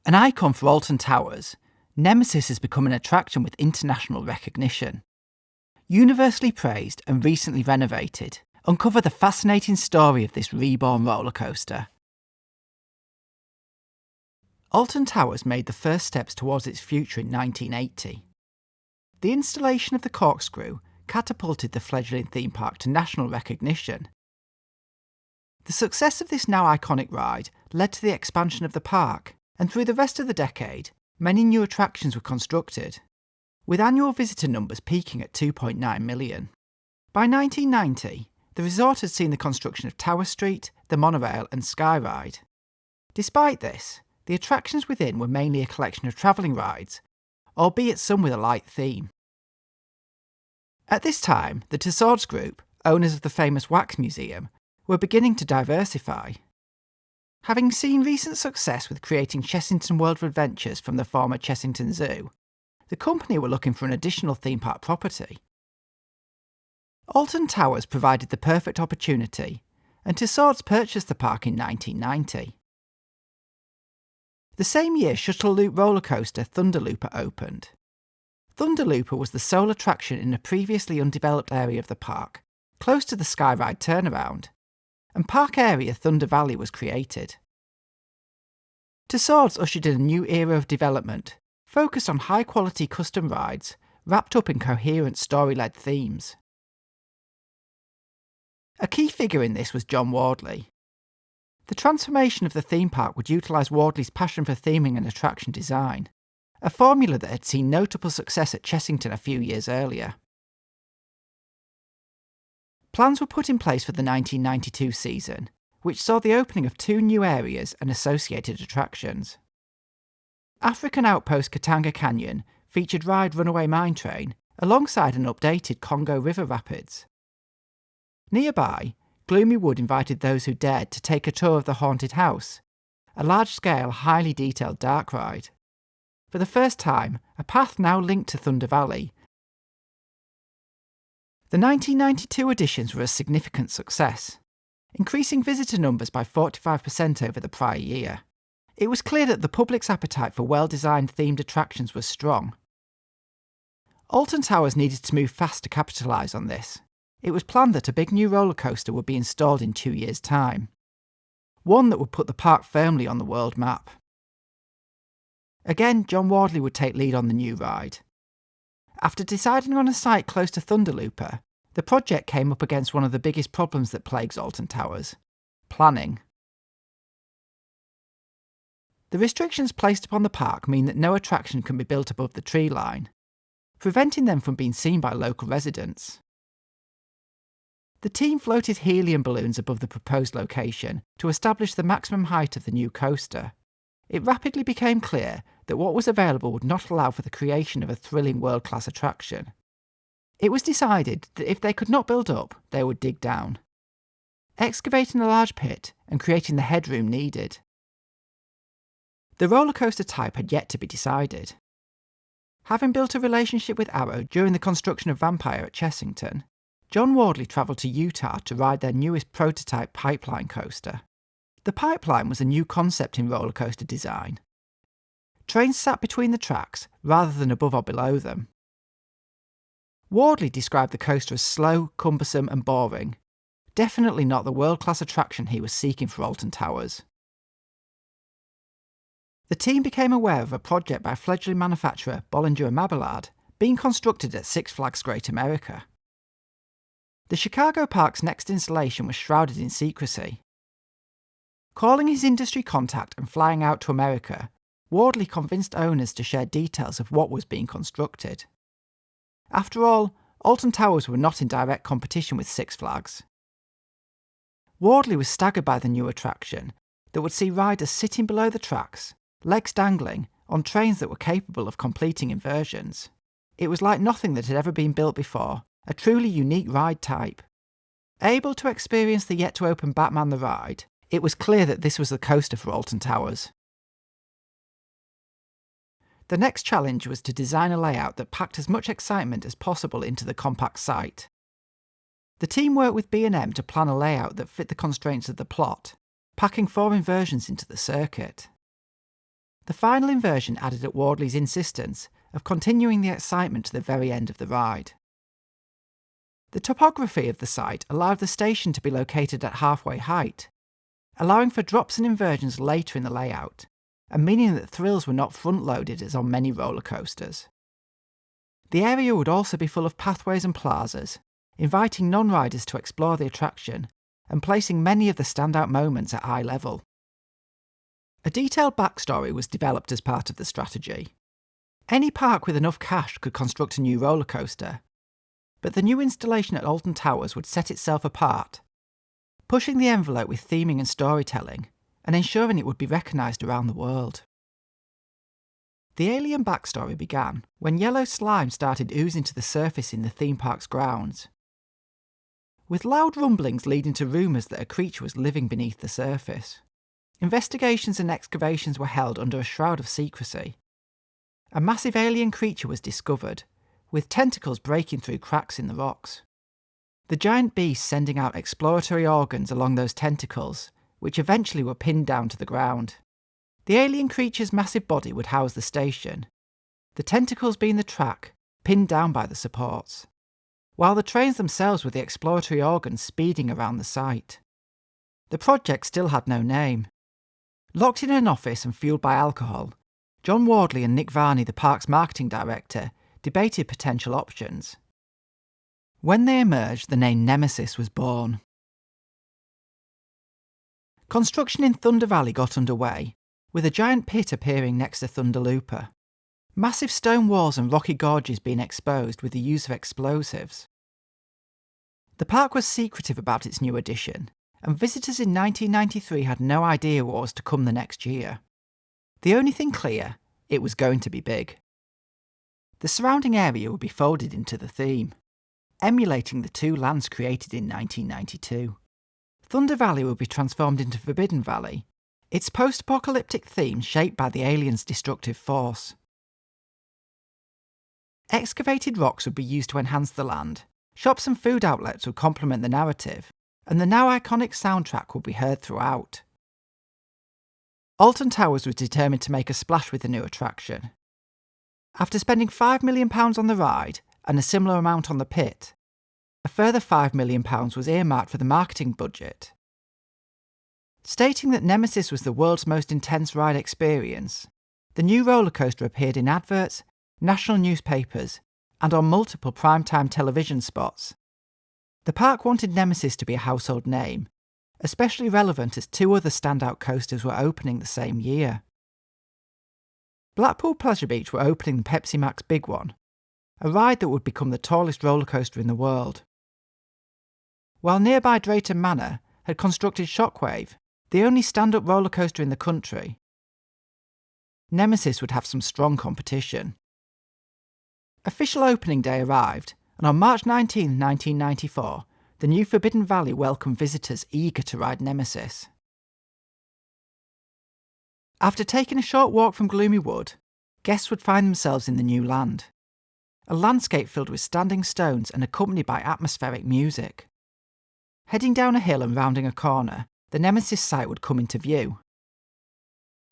An icon for Alton Towers, Nemesis has become an attraction with international recognition. Universally praised and recently renovated, uncover the fascinating story of this reborn roller coaster. Alton Towers made the first steps towards its future in 1980. The installation of the corkscrew catapulted the fledgling theme park to national recognition. The success of this now iconic ride led to the expansion of the park, and through the rest of the decade, many new attractions were constructed, with annual visitor numbers peaking at 2.9 million. By 1990, the resort had seen the construction of Tower Street, the monorail and Skyride. Despite this, the attractions within were mainly a collection of travelling rides, albeit some with a light theme. At this time, the Tussauds Group, owners of the famous Wax Museum, were beginning to diversify. Having seen recent success with creating Chessington World of Adventures from the former Chessington Zoo, the company were looking for an additional theme park property. Alton Towers provided the perfect opportunity, and Tussauds purchased the park in 1990. The same year, shuttle loop roller coaster Thunderlooper opened. Thunderlooper was the sole attraction in a previously undeveloped area of the park, close to the Skyride turnaround, and park area Thunder Valley was created. Tussauds ushered in a new era of development, focused on high-quality custom rides, wrapped up in coherent story-led themes. A key figure in this was John Wardley. The transformation of the theme park would utilise Wardley's passion for theming and attraction design, a formula that had seen notable success at Chessington a few years earlier. Plans were put in place for the 1992 season, which saw the opening of 2 new areas and associated attractions. African Outpost Katanga Canyon featured ride Runaway Mine Train alongside an updated Congo River Rapids. Nearby, Gloomy Wood invited those who dared to take a tour of the Haunted House, a large-scale, highly detailed dark ride. For the first time, a path now linked to Thunder Valley. The 1992 editions were a significant success, increasing visitor numbers by 45% over the prior year. It was clear that the public's appetite for well-designed themed attractions was strong. Alton Towers needed to move fast to capitalise on this. It was planned that a big new roller coaster would be installed in 2 years' time, one that would put the park firmly on the world map. Again, John Wardley would take lead on the new ride. After deciding on a site close to Thunderlooper, the project came up against one of the biggest problems that plagues Alton Towers: planning. The restrictions placed upon the park mean that no attraction can be built above the tree line, preventing them from being seen by local residents. The team floated helium balloons above the proposed location to establish the maximum height of the new coaster. It rapidly became clear that what was available would not allow for the creation of a thrilling world-class attraction. It was decided that if they could not build up, they would dig down, excavating a large pit and creating the headroom needed. The roller coaster type had yet to be decided. Having built a relationship with Arrow during the construction of Vampire at Chessington, John Wardley travelled to Utah to ride their newest prototype Pipeline coaster. The Pipeline was a new concept in roller coaster design. Trains sat between the tracks rather than above or below them. Wardley described the coaster as slow, cumbersome and boring, definitely not the world-class attraction he was seeking for Alton Towers. The team became aware of a project by fledgling manufacturer Bollinger & Mabillard being constructed at Six Flags Great America. The Chicago park's next installation was shrouded in secrecy. Calling his industry contact and flying out to America, Wardley convinced owners to share details of what was being constructed. After all, Alton Towers were not in direct competition with Six Flags. Wardley was staggered by the new attraction that would see riders sitting below the tracks, legs dangling, on trains that were capable of completing inversions. It was like nothing that had ever been built before, a truly unique ride type. Able to experience the yet-to-open Batman the Ride, it was clear that this was the coaster for Alton Towers. The next challenge was to design a layout that packed as much excitement as possible into the compact site. The team worked with B&M to plan a layout that fit the constraints of the plot, packing 4 inversions into the circuit. The final inversion added at Wardley's insistence of continuing the excitement to the very end of the ride. The topography of the site allowed the station to be located at halfway height, allowing for drops and inversions later in the layout, and meaning that thrills were not front-loaded as on many roller coasters. The area would also be full of pathways and plazas, inviting non-riders to explore the attraction and placing many of the standout moments at eye level. A detailed backstory was developed as part of the strategy. Any park with enough cash could construct a new roller coaster, but the new installation at Alton Towers would set itself apart, pushing the envelope with theming and storytelling, and ensuring it would be recognised around the world. The alien backstory began when yellow slime started oozing to the surface in the theme park's grounds, with loud rumblings leading to rumours that a creature was living beneath the surface. Investigations and excavations were held under a shroud of secrecy. A massive alien creature was discovered, with tentacles breaking through cracks in the rocks. The giant beast sending out exploratory organs along those tentacles, which eventually were pinned down to the ground. The alien creature's massive body would house the station, the tentacles being the track, pinned down by the supports, while the trains themselves were the exploratory organs speeding around the site. The project still had no name. Locked in an office and fueled by alcohol, John Wardley and Nick Varney, the park's marketing director, debated potential options. When they emerged, the name Nemesis was born. Construction in Thunder Valley got underway, with a giant pit appearing next to Thunder Looper. Massive stone walls and rocky gorges being exposed with the use of explosives. The park was secretive about its new addition, and visitors in 1993 had no idea what was to come the next year. The only thing clear, it was going to be big. The surrounding area would be folded into the theme, emulating the two lands created in 1992. Thunder Valley would be transformed into Forbidden Valley, its post-apocalyptic theme shaped by the aliens' destructive force. Excavated rocks would be used to enhance the land, shops and food outlets would complement the narrative, and the now iconic soundtrack would be heard throughout. Alton Towers was determined to make a splash with the new attraction. After spending £5 million on the ride and a similar amount on the pit, a further £5 million was earmarked for the marketing budget. Stating that Nemesis was the world's most intense ride experience, the new roller coaster appeared in adverts, national newspapers, and on multiple primetime television spots. The park wanted Nemesis to be a household name, especially relevant as two other standout coasters were opening the same year. Blackpool Pleasure Beach were opening the Pepsi Max Big One, a ride that would become the tallest roller coaster in the world. While nearby Drayton Manor had constructed Shockwave, the only stand-up roller coaster in the country, Nemesis would have some strong competition. Official opening day arrived, and on March 19, 1994, the new Forbidden Valley welcomed visitors eager to ride Nemesis. After taking a short walk from Gloomy Wood, guests would find themselves in the new land. A landscape filled with standing stones and accompanied by atmospheric music. Heading down a hill and rounding a corner, the Nemesis site would come into view.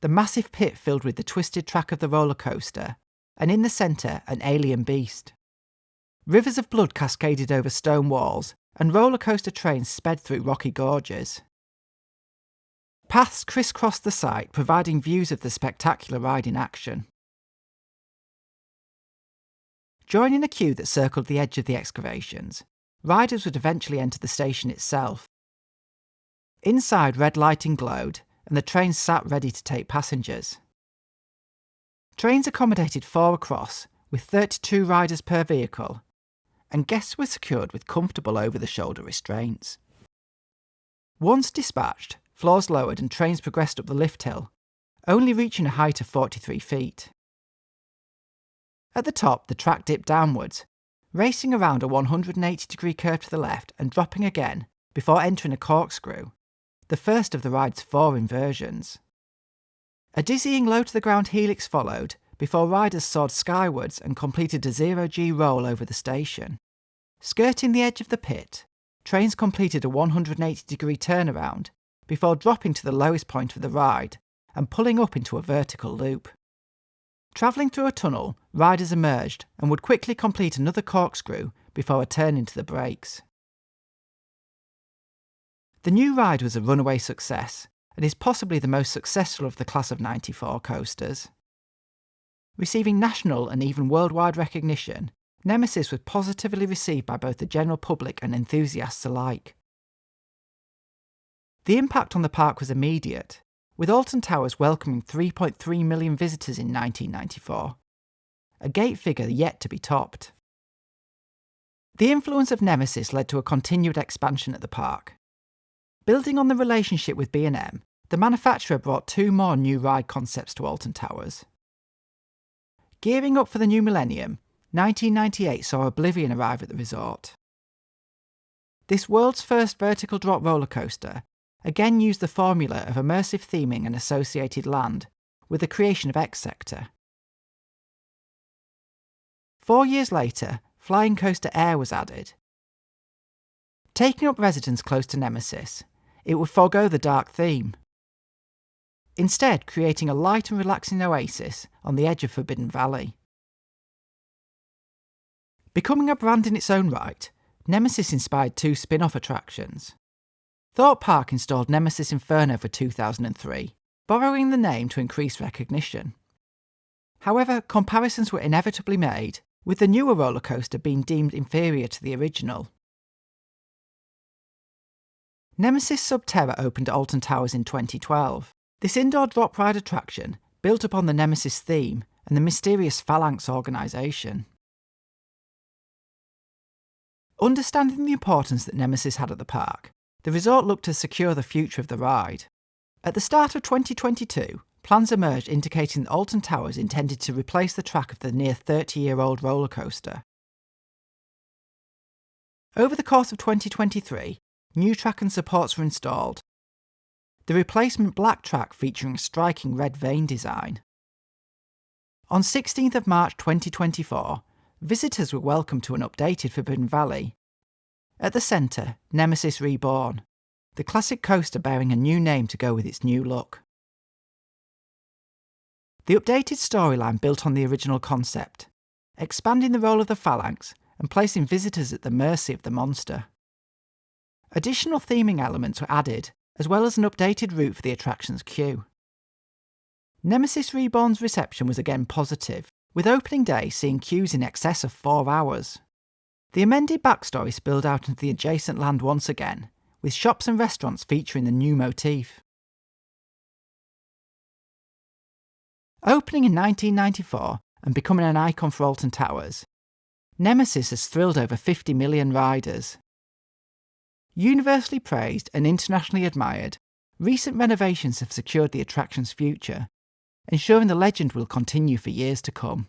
The massive pit filled with the twisted track of the roller coaster, and in the centre an alien beast. Rivers of blood cascaded over stone walls, and roller coaster trains sped through rocky gorges. Paths crisscrossed the site, providing views of the spectacular ride in action. Joining a queue that circled the edge of the excavations, riders would eventually enter the station itself. Inside, red lighting glowed, and the trains sat ready to take passengers. Trains accommodated 4 across, with 32 riders per vehicle, and guests were secured with comfortable over-the-shoulder restraints. Once dispatched, floors lowered and trains progressed up the lift hill, only reaching a height of 43 feet. At the top, the track dipped downwards, racing around a 180-degree curve to the left and dropping again before entering a corkscrew, the first of the ride's 4 inversions. A dizzying low-to-the-ground helix followed, before riders soared skywards and completed a zero-G roll over the station. Skirting the edge of the pit, trains completed a 180-degree turnaround before dropping to the lowest point of the ride and pulling up into a vertical loop. Travelling through a tunnel, riders emerged and would quickly complete another corkscrew before a turn into the brakes. The new ride was a runaway success and is possibly the most successful of the class of '94 coasters. Receiving national and even worldwide recognition, Nemesis was positively received by both the general public and enthusiasts alike. The impact on the park was immediate, with Alton Towers welcoming 3.3 million visitors in 1994, a gate figure yet to be topped. The influence of Nemesis led to a continued expansion at the park. Building on the relationship with B&M, the manufacturer brought 2 more new ride concepts to Alton Towers. Gearing up for the new millennium, 1998 saw Oblivion arrive at the resort. This world's first vertical drop roller coaster again used the formula of immersive theming and associated land, with the creation of X-Sector. 4 years later, Flying Coaster Air was added. Taking up residence close to Nemesis, it would forego the dark theme, instead creating a light and relaxing oasis on the edge of Forbidden Valley. Becoming a brand in its own right, Nemesis inspired 2 spin-off attractions. Thorpe Park installed Nemesis Inferno for 2003, borrowing the name to increase recognition. However, comparisons were inevitably made, with the newer roller coaster being deemed inferior to the original. Nemesis Subterra opened at Alton Towers in 2012. This indoor drop ride attraction built upon the Nemesis theme and the mysterious Phalanx organisation. Understanding the importance that Nemesis had at the park, the resort looked to secure the future of the ride. At the start of 2022, plans emerged indicating that Alton Towers intended to replace the track of the near 30-year-old roller coaster. Over the course of 2023, new track and supports were installed. The replacement black track featuring a striking red vein design. On 16th of March 2024, visitors were welcomed to an updated Forbidden Valley. At the centre, Nemesis Reborn, the classic coaster bearing a new name to go with its new look. The updated storyline built on the original concept, expanding the role of the Phalanx and placing visitors at the mercy of the monster. Additional theming elements were added, as well as an updated route for the attraction's queue. Nemesis Reborn's reception was again positive, with opening day seeing queues in excess of 4 hours. The amended backstory spilled out into the adjacent land once again, with shops and restaurants featuring the new motif. Opening in 1994 and becoming an icon for Alton Towers, Nemesis has thrilled over 50 million riders. Universally praised and internationally admired, recent renovations have secured the attraction's future, ensuring the legend will continue for years to come.